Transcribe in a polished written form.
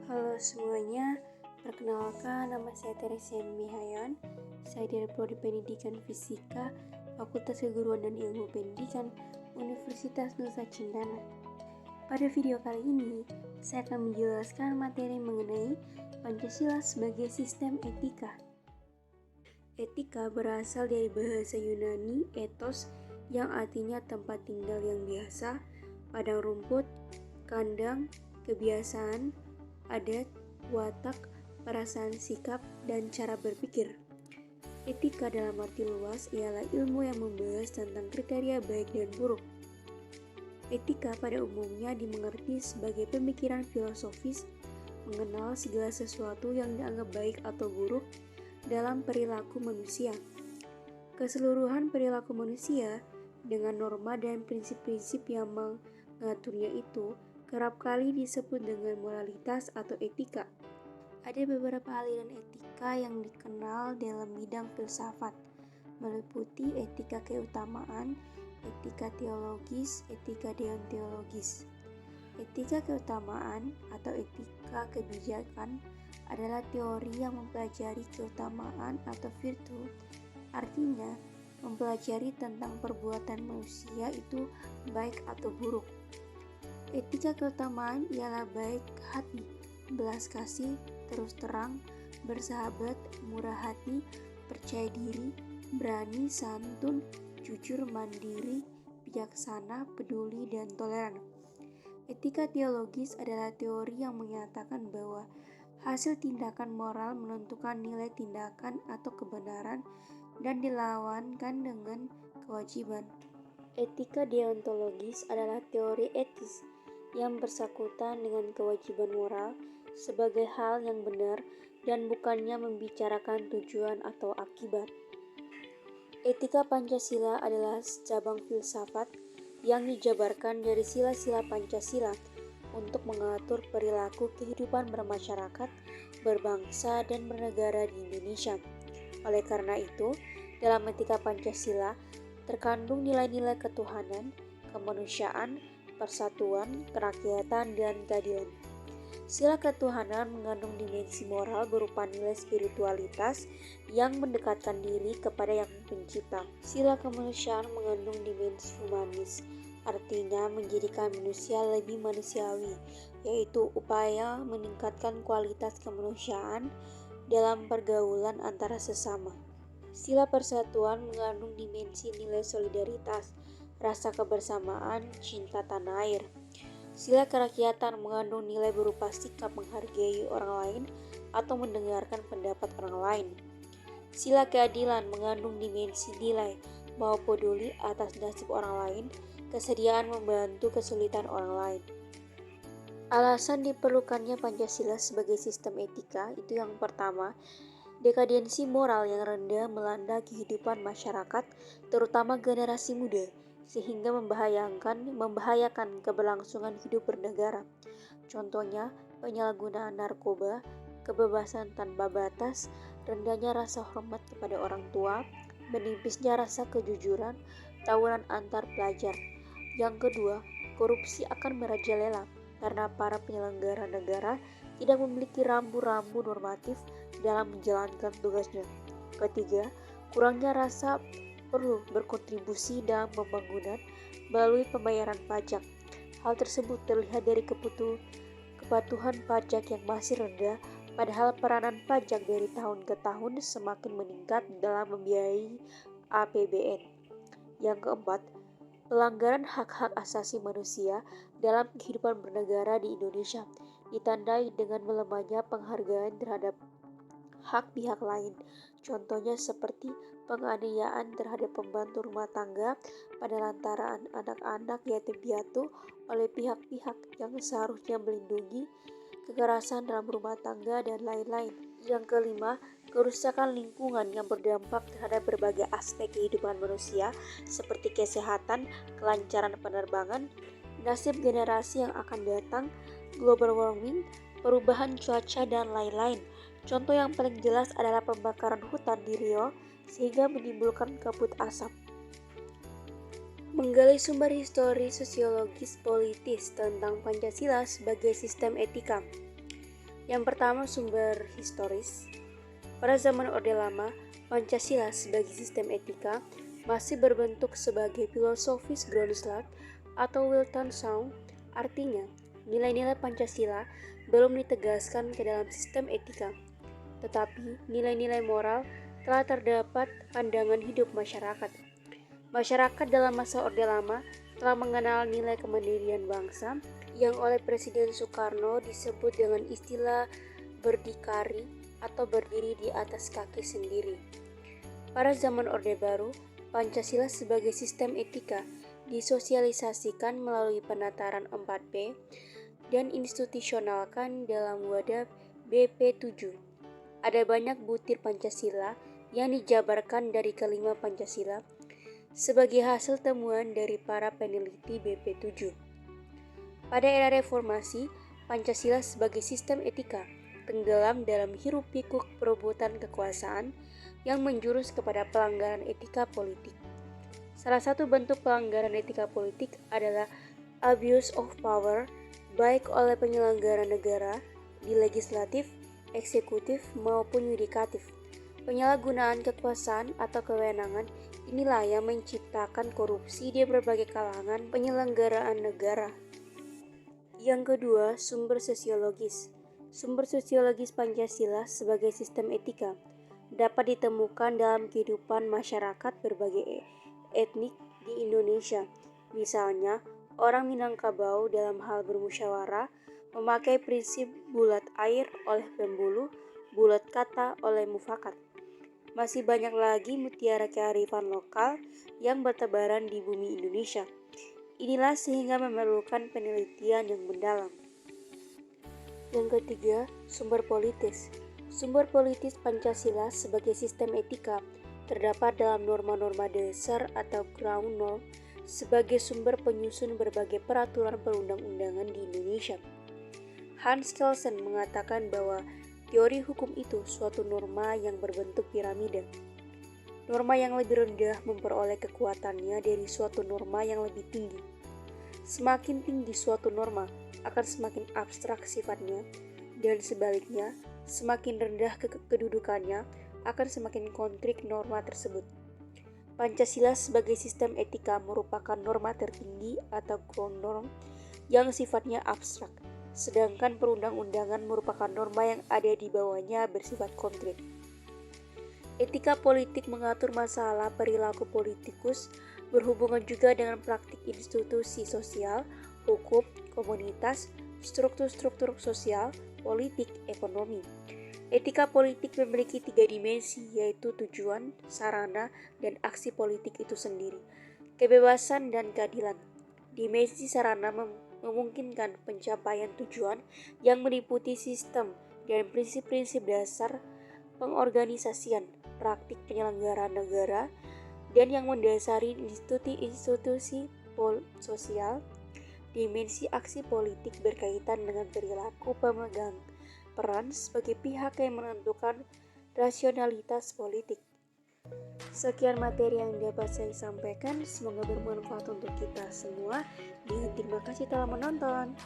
Halo semuanya, perkenalkan nama saya Teresia Mihayon. Saya dari Prodi Pendidikan Fisika, Fakultas Keguruan dan Ilmu Pendidikan, Universitas Nusa Cendana. Pada video kali ini, saya akan menjelaskan materi mengenai Pancasila sebagai sistem etika. Etika berasal dari bahasa Yunani ethos yang artinya tempat tinggal yang biasa, padang rumput, kandang, kebiasaan, adat, watak, perasaan sikap, dan cara berpikir. Etika dalam arti luas ialah ilmu yang membahas tentang kriteria baik dan buruk. Etika pada umumnya dimengerti sebagai pemikiran filosofis mengenal segala sesuatu yang dianggap baik atau buruk dalam perilaku manusia. Keseluruhan perilaku manusia dengan norma dan prinsip-prinsip yang mengaturnya itu kerap kali disebut dengan moralitas atau etika. Ada beberapa aliran etika yang dikenal dalam bidang filsafat, meliputi etika keutamaan, etika teologis, etika deontologis. Etika keutamaan atau etika kebijakan adalah teori yang mempelajari keutamaan atau virtu, artinya mempelajari tentang perbuatan manusia itu baik atau buruk. Etika keutamaan ialah baik hati, belas kasih, terus terang, bersahabat, murah hati, percaya diri, berani, santun, jujur, mandiri, bijaksana, peduli, dan toleran. Etika teologis adalah teori yang menyatakan bahwa hasil tindakan moral menentukan nilai tindakan atau kebenaran dan dilawankan dengan kewajiban. Etika deontologis adalah teori etis yang bersangkutan dengan kewajiban moral sebagai hal yang benar dan bukannya membicarakan tujuan atau akibat. Etika Pancasila adalah cabang filsafat yang dijabarkan dari sila-sila Pancasila untuk mengatur perilaku kehidupan bermasyarakat, berbangsa, dan bernegara di Indonesia. Oleh karena itu, dalam etika Pancasila terkandung nilai-nilai ketuhanan, kemanusiaan, persatuan, kerakyatan, dan keadilan. Sila ketuhanan mengandung dimensi moral berupa nilai spiritualitas yang mendekatkan diri kepada Yang Pencipta. Sila kemanusiaan mengandung dimensi humanis, artinya menjadikan manusia lebih manusiawi, yaitu upaya meningkatkan kualitas kemanusiaan dalam pergaulan antara sesama. Sila persatuan mengandung dimensi nilai solidaritas, rasa kebersamaan, cinta tanah air. Sila kerakyatan mengandung nilai berupa sikap menghargai orang lain atau mendengarkan pendapat orang lain. Sila keadilan mengandung dimensi nilai bahwa peduli atas nasib orang lain, kesediaan membantu kesulitan orang lain. Alasan diperlukannya Pancasila sebagai sistem etika itu yang pertama, dekadensi moral yang rendah melanda kehidupan masyarakat, terutama generasi muda, sehingga membahayakan keberlangsungan hidup bernegara. Contohnya, penyalahgunaan narkoba, kebebasan tanpa batas, rendahnya rasa hormat kepada orang tua, menipisnya rasa kejujuran, tawuran antar pelajar. Yang kedua, korupsi akan merajalela karena para penyelenggara negara tidak memiliki rambu-rambu normatif dalam menjalankan tugasnya. Ketiga, kurangnya rasa perlu berkontribusi dalam pembangunan melalui pembayaran pajak. Hal tersebut terlihat dari kepatuhan pajak yang masih rendah, padahal peranan pajak dari tahun ke tahun semakin meningkat dalam membiayai APBN. Yang keempat, pelanggaran hak-hak asasi manusia dalam kehidupan bernegara di Indonesia ditandai dengan melemahnya penghargaan terhadap hak pihak lain. Contohnya seperti penganiayaan terhadap pembantu rumah tangga pada lantaran anak-anak yatim piatu oleh pihak-pihak yang seharusnya melindungi, kekerasan dalam rumah tangga, dan lain-lain. Yang kelima, kerusakan lingkungan yang berdampak terhadap berbagai aspek kehidupan manusia seperti kesehatan, kelancaran penerbangan, nasib generasi yang akan datang, global warming, perubahan cuaca, dan lain-lain. Contoh yang paling jelas adalah pembakaran hutan di Riau sehingga menimbulkan kabut asap. Menggali sumber histori sosiologis politis tentang Pancasila sebagai sistem etika. Yang pertama, sumber historis. Pada zaman Orde Lama, Pancasila sebagai sistem etika masih berbentuk sebagai filosofis Grundslag atau Weltanschauung. Artinya, nilai-nilai Pancasila belum ditegaskan ke dalam sistem etika, tetapi nilai-nilai moral telah terdapat pandangan hidup masyarakat. Masyarakat dalam masa Orde Lama telah mengenal nilai kemandirian bangsa yang oleh Presiden Soekarno disebut dengan istilah berdikari atau berdiri di atas kaki sendiri. Pada zaman Orde Baru, Pancasila sebagai sistem etika disosialisasikan melalui penataran 4P dan institusionalkan dalam wadah BP7. Ada banyak butir Pancasila yang dijabarkan dari kelima Pancasila sebagai hasil temuan dari para peneliti BP7. Pada era reformasi, Pancasila sebagai sistem etika tenggelam dalam hiruk-pikuk perebutan kekuasaan yang menjurus kepada pelanggaran etika politik. Salah satu bentuk pelanggaran etika politik adalah abuse of power, baik oleh penyelenggara negara di legislatif, eksekutif, maupun yudikatif. Penyalahgunaan kekuasaan atau kewenangan inilah yang menciptakan korupsi di berbagai kalangan penyelenggaraan negara. Yang kedua, sumber sosiologis. Sumber sosiologis Pancasila sebagai sistem etika dapat ditemukan dalam kehidupan masyarakat berbagai etnik di Indonesia. Misalnya, orang Minangkabau dalam hal bermusyawarah memakai prinsip bulat air oleh pembulu, bulat kata oleh mufakat. Masih banyak lagi mutiara kearifan lokal yang bertebaran di bumi Indonesia. Inilah sehingga memerlukan penelitian yang mendalam. Yang ketiga, sumber politis. Sumber politis Pancasila sebagai sistem etika terdapat dalam norma-norma dasar atau ground norm sebagai sumber penyusun berbagai peraturan perundang-undangan di Indonesia. Hans Kelsen mengatakan bahwa teori hukum itu suatu norma yang berbentuk piramida. Norma yang lebih rendah memperoleh kekuatannya dari suatu norma yang lebih tinggi. Semakin tinggi suatu norma akan semakin abstrak sifatnya, dan sebaliknya, semakin rendah kedudukannya akan semakin konkret norma tersebut. Pancasila sebagai sistem etika merupakan norma tertinggi atau ground norm yang sifatnya abstrak, sedangkan perundang-undangan merupakan norma yang ada di bawahnya bersifat konkret. Etika politik mengatur masalah perilaku politikus berhubungan juga dengan praktik institusi sosial, hukum, komunitas, struktur-struktur sosial, politik, ekonomi. Etika politik memiliki 3 dimensi, yaitu tujuan, sarana, dan aksi politik itu sendiri, kebebasan dan keadilan. Dimensi sarana memungkinkan pencapaian tujuan yang meliputi sistem dan prinsip-prinsip dasar pengorganisasian, praktik penyelenggaraan negara, dan yang mendasari institusi sosial. Dimensi aksi politik berkaitan dengan perilaku pemegang peran sebagai pihak yang menentukan rasionalitas politik. Sekian materi yang dapat saya sampaikan, semoga bermanfaat untuk kita semua, dan terima kasih telah menonton.